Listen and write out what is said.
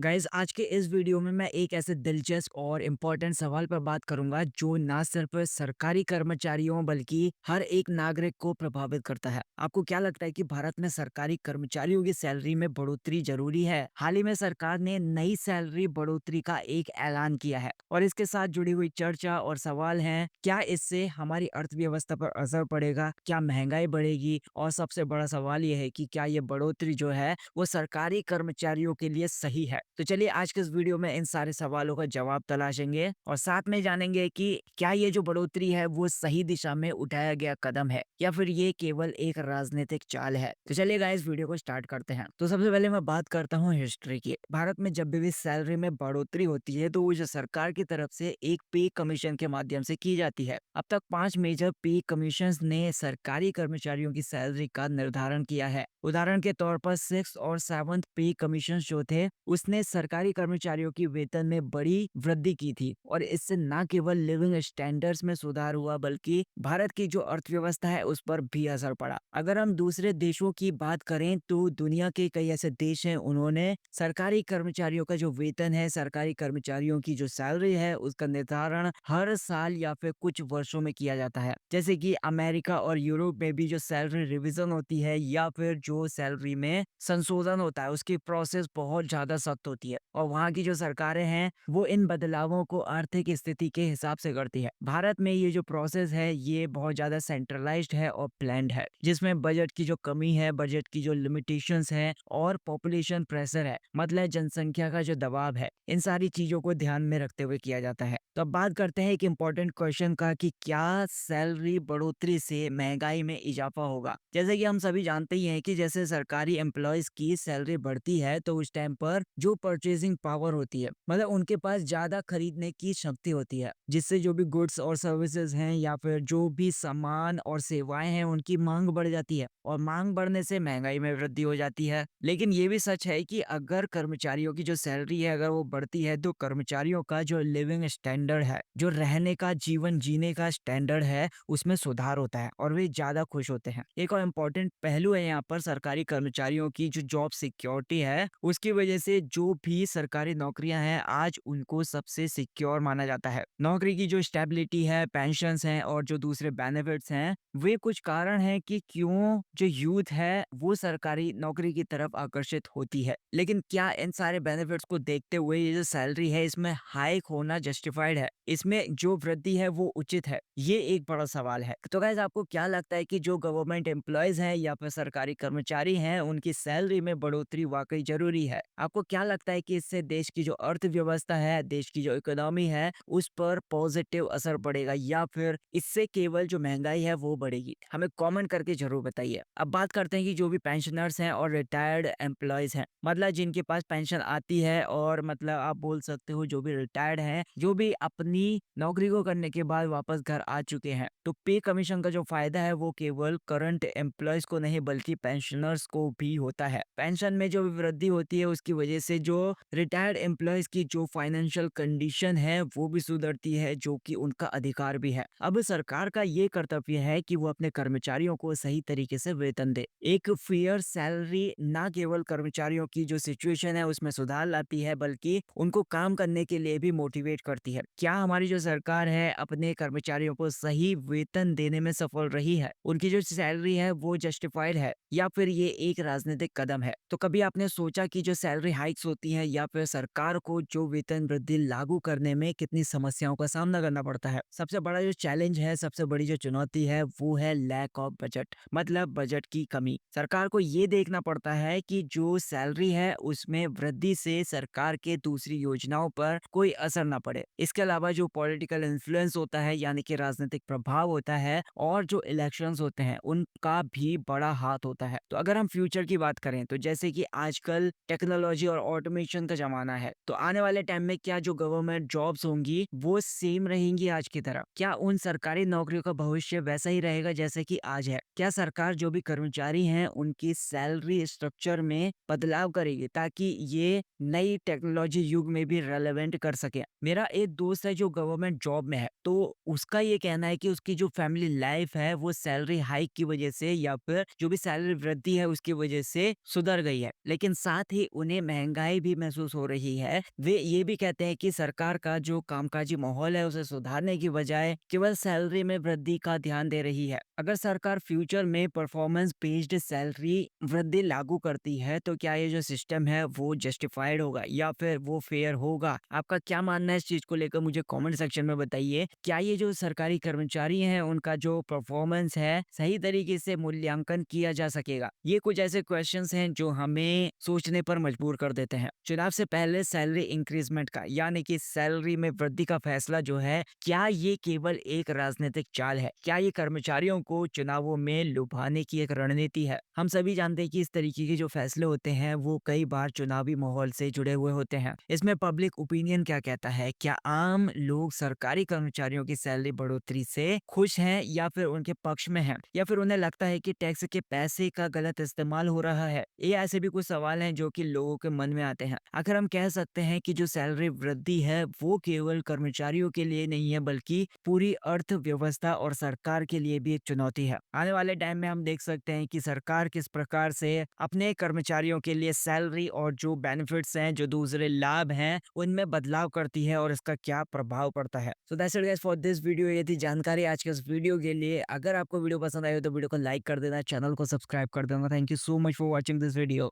Guys आज के इस वीडियो में मैं एक ऐसे दिलचस्प और इम्पोर्टेंट सवाल पर बात करूंगा जो ना सिर्फ सरकारी कर्मचारियों बल्कि हर एक नागरिक को प्रभावित करता है। आपको क्या लगता है कि भारत में सरकारी कर्मचारियों की सैलरी में बढ़ोतरी जरूरी है? हाल ही में सरकार ने नई सैलरी बढ़ोतरी का एक ऐलान किया है और इसके साथ जुड़ी हुई चर्चा और सवाल हैं, क्या इससे हमारी अर्थव्यवस्था पर असर पड़ेगा, क्या महंगाई बढ़ेगी और सबसे बड़ा सवाल यह है कि क्या ये बढ़ोतरी जो है वो सरकारी कर्मचारियों के लिए सही है। तो चलिए आज के इस वीडियो में इन सारे सवालों का जवाब तलाशेंगे और साथ में जानेंगे कि क्या ये जो बढ़ोतरी है वो सही दिशा में उठाया गया कदम है या फिर ये केवल एक राजनीतिक चाल है। तो चलिए गाइस वीडियो को स्टार्ट करते हैं। तो सबसे पहले मैं बात करता हूँ हिस्ट्री की। भारत में जब भी सैलरी में बढ़ोतरी होती है तो वो जो सरकार की तरफ से एक पे कमीशन के माध्यम से की जाती है। अब तक 5 मेजर पे कमीशन ने सरकारी कर्मचारियों की सैलरी का निर्धारण किया है। उदाहरण के तौर पर 6 और 7 पे कमीशन जो थे उसने सरकारी कर्मचारियों की वेतन में बड़ी वृद्धि की थी और इससे न केवल लिविंग स्टैंडर्ड्स में सुधार हुआ बल्कि भारत की जो अर्थव्यवस्था है उस पर भी असर पड़ा। अगर हम दूसरे देशों की बात करें तो दुनिया के कई ऐसे देश हैं, उन्होंने सरकारी कर्मचारियों का जो वेतन है, सरकारी कर्मचारियों की जो सैलरी है उसका निर्धारण हर साल या फिर कुछ वर्षों में किया जाता है। जैसे कि अमेरिका और यूरोप में भी जो सैलरी रिवीजन होती है या फिर जो सैलरी में संशोधन होता है उसकी प्रोसेस बहुत ज्यादा सख्त होती है और वहाँ की जो सरकारें हैं वो इन बदलावों को आर्थिक स्थिति के हिसाब से करती है। भारत में ये जो प्रोसेस है ये बहुत ज्यादा सेंट्रलाइज्ड है और प्लान्ड है, जिसमें बजट की जो कमी है, बजट की जो लिमिटेशंस है और पॉपुलेशन प्रेशर है, मतलब जनसंख्या का जो दबाव है, इन सारी चीजों को ध्यान में रखते हुए किया जाता है। तो अब बात करते हैं एक इम्पोर्टेंट क्वेश्चन का कि क्या सैलरी बढ़ोतरी से महंगाई में इजाफा होगा। जैसे कि हम सभी जानते ही हैं कि जैसे सरकारी एम्प्लॉयज की सैलरी बढ़ती है तो उस टाइम पर जो परचेजिंग पावर होती है, मतलब उनके पास ज्यादा खरीदने की शक्ति होती है, जिससे जो भी गुड्स और सर्विसेज हैं या फिर जो भी सामान और सेवाएं हैं उनकी मांग बढ़ जाती है और मांग बढ़ने से महंगाई में वृद्धि हो जाती है। लेकिन ये भी सच है कि अगर कर्मचारियों की जो सैलरी है अगर वो बढ़ती है तो कर्मचारियों का जो लिविंग स्टैंडर्ड है, जो रहने का, जीवन जीने का स्टैंडर्ड है, उसमें सुधार होता है और वे ज्यादा खुश होते हैं। एक और इम्पोर्टेंट पहलू है यहाँ पर सरकारी कर्मचारियों की जो जॉब सिक्योरिटी है, उसकी वजह से जो भी सरकारी नौकरियां हैं आज उनको सबसे सिक्योर माना जाता है। नौकरी की जो स्टेबिलिटी है, पेंशन्स हैं और जो दूसरे बेनिफिट्स हैं, वे कुछ कारण हैं कि क्यों जो यूथ है वो सरकारी नौकरी की तरफ आकर्षित होती है। लेकिन क्या इन सारे बेनिफिट्स को देखते हुए ये जो सैलरी है इसमें हाइक होना जस्टिफाइड है, इसमें जो वृद्धि है वो उचित है? ये एक बड़ा सवाल है। तो गाइस आपको क्या लगता है कि जो गवर्नमेंट एम्प्लॉयज हैं या फिर सरकारी कर्मचारी हैं उनकी सैलरी में बढ़ोतरी वाकई जरूरी है? आपको क्या लगता है कि इससे देश की जो अर्थव्यवस्था है, देश की जो इकोनॉमी है, उस पर पॉजिटिव असर पड़ेगा या फिर इससे केवल जो महंगाई है वो बढ़ेगी? हमें कमेंट करके जरूर बताइए। अब बात करते हैं कि जो भी पेंशनर्स हैं और रिटायर्ड एम्प्लॉयज हैं, मतलब जिनके पास पेंशन आती है और मतलब आप बोल सकते हो जो भी रिटायर्ड हैं, जो भी अपनी नौकरी को करने के बाद वापस घर आ चुके हैं, तो पे कमीशन का जो फायदा है वो केवल करंट एम्प्लॉयज को नहीं बल्कि पेंशनर्स को भी होता है। पेंशन में जो वृद्धि होती है उसकी वजह से जो रिटायर्ड एम्प्लॉयज की जो फाइनेंशियल कंडीशन है वो भी सुधरती है, जो कि उनका अधिकार भी है। अब सरकार का ये कर्तव्य है कि वो अपने कर्मचारियों को सही तरीके से वेतन दे। एक फेयर सैलरी ना केवल कर्मचारियों की जो सिचुएशन है उसमें सुधार लाती है बल्कि उनको काम करने के लिए भी मोटिवेट करती है। क्या हमारी जो सरकार है अपने कर्मचारियों को सही वेतन देने में सफल रही है? उनकी जो सैलरी है वो जस्टिफाइड है या फिर ये एक राजनीतिक कदम है? तो कभी आपने सोचा कि जो सैलरी हाइक्स होती है या फिर सरकार को जो वेतन वृद्धि लागू करने में कितनी समस्याओं का सामना करना पड़ता है? सबसे बड़ा जो चैलेंज है, सबसे बड़ी जो चुनौती है वो है लैक ऑफ बजट, मतलब बजट की कमी। सरकार को ये देखना पड़ता है कि जो सैलरी है उसमें वृद्धि से सरकार के दूसरी योजनाओं पर कोई असर ना पड़े। इसके अलावा जो पॉलिटिकल इन्फ्लुएंस होता है यानी कि राजनीतिक प्रभाव होता है और जो इलेक्शंस होते हैं उनका भी बड़ा हाथ होता है। तो अगर हम फ्यूचर की बात करें तो जैसे कि आजकल टेक्नोलॉजी और ऑटोमेशन का जमाना है, तो आने वाले टाइम में क्या जो गवर्नमेंट जॉब्स होंगी वो सेम रहेंगी आज की तरह? क्या उन सरकारी नौकरियों का भविष्य वैसा ही रहेगा जैसे कि आज है? क्या सरकार जो भी कर्मचारी हैं उनकी सैलरी स्ट्रक्चर में बदलाव करेगी ताकि ये नई टेक्नोलॉजी युग में भी रेलेवेंट कर सके? मेरा एक दोस्त है जो गवर्नमेंट जॉब में है, तो उसका ये कहना है कि उसकी जो फैमिली लाइफ है वो सैलरी हाइक की वजह से या फिर जो भी सैलरी वृद्धि है उसकी वजह से सुधर गई है। लेकिन साथ ही उन्हें महंगाई भी महसूस हो रही है। वे ये भी कहते हैं कि सरकार का जो कामकाजी माहौल है उसे सुधारने की बजाय केवल सैलरी में वृद्धि का ध्यान दे रही है। अगर सरकार फ्यूचर में परफॉर्मेंस बेस्ड सैलरी वृद्धि लागू करती है तो क्या ये जो सिस्टम है वो जस्टिफाइड होगा या फिर वो फेयर होगा? आपका क्या मानना है इस चीज को लेकर? मुझे कमेंट सेक्शन में बताइए। क्या ये जो सरकारी कर्मचारी हैं उनका जो परफॉर्मेंस है सही तरीके से मूल्यांकन किया जा सकेगा? ये कुछ ऐसे क्वेश्चंस हैं जो हमें सोचने पर मजबूर कर देते हैं। चुनाव से पहले सैलरी इंक्रीजमेंट का यानी कि सैलरी में वृद्धि का फैसला जो है, क्या ये केवल एक राजनीतिक चाल है? क्या ये कर्मचारियों को चुनावों में लुभाने की एक रणनीति है? हम सभी जानते हैं कि इस तरीके के जो फैसले होते हैं वो कई बार चुनावी माहौल से जुड़े हुए होते हैं। इसमें पब्लिक ओपिनियन क्या कहता है? क्या आम लोग सरकारी कर्मचारियों की सैलरी बढ़ोतरी से खुश हैं या फिर उनके पक्ष में हैं? या फिर उन्हें लगता है कि टैक्स के पैसे का गलत इस्तेमाल हो रहा है? ये ऐसे भी कुछ सवाल हैं जो कि लोगों के मन में आते हैं। आखिर हम कह सकते हैं कि जो सैलरी वृद्धि है वो केवल कर्मचारियों के लिए नहीं है बल्कि पूरी अर्थव्यवस्था और सरकार के लिए भी एक चुनौती है। आने वाले टाइम में हम देख सकते हैं कि सरकार किस प्रकार से अपने कर्मचारियों के लिए सैलरी और जो बेनिफिट्स हैं, जो दूसरे लाभ हैं, उनमें बदलाव करती है और इसका क्या प्रभाव पड़ता है। So that's it guys for this video. ये थी जानकारी आज के इस वीडियो के लिए। अगर आपको वीडियो पसंद आई हो तो वीडियो को लाइक कर देना, चैनल को सब्सक्राइब कर देना। Thank you so much for watching this video.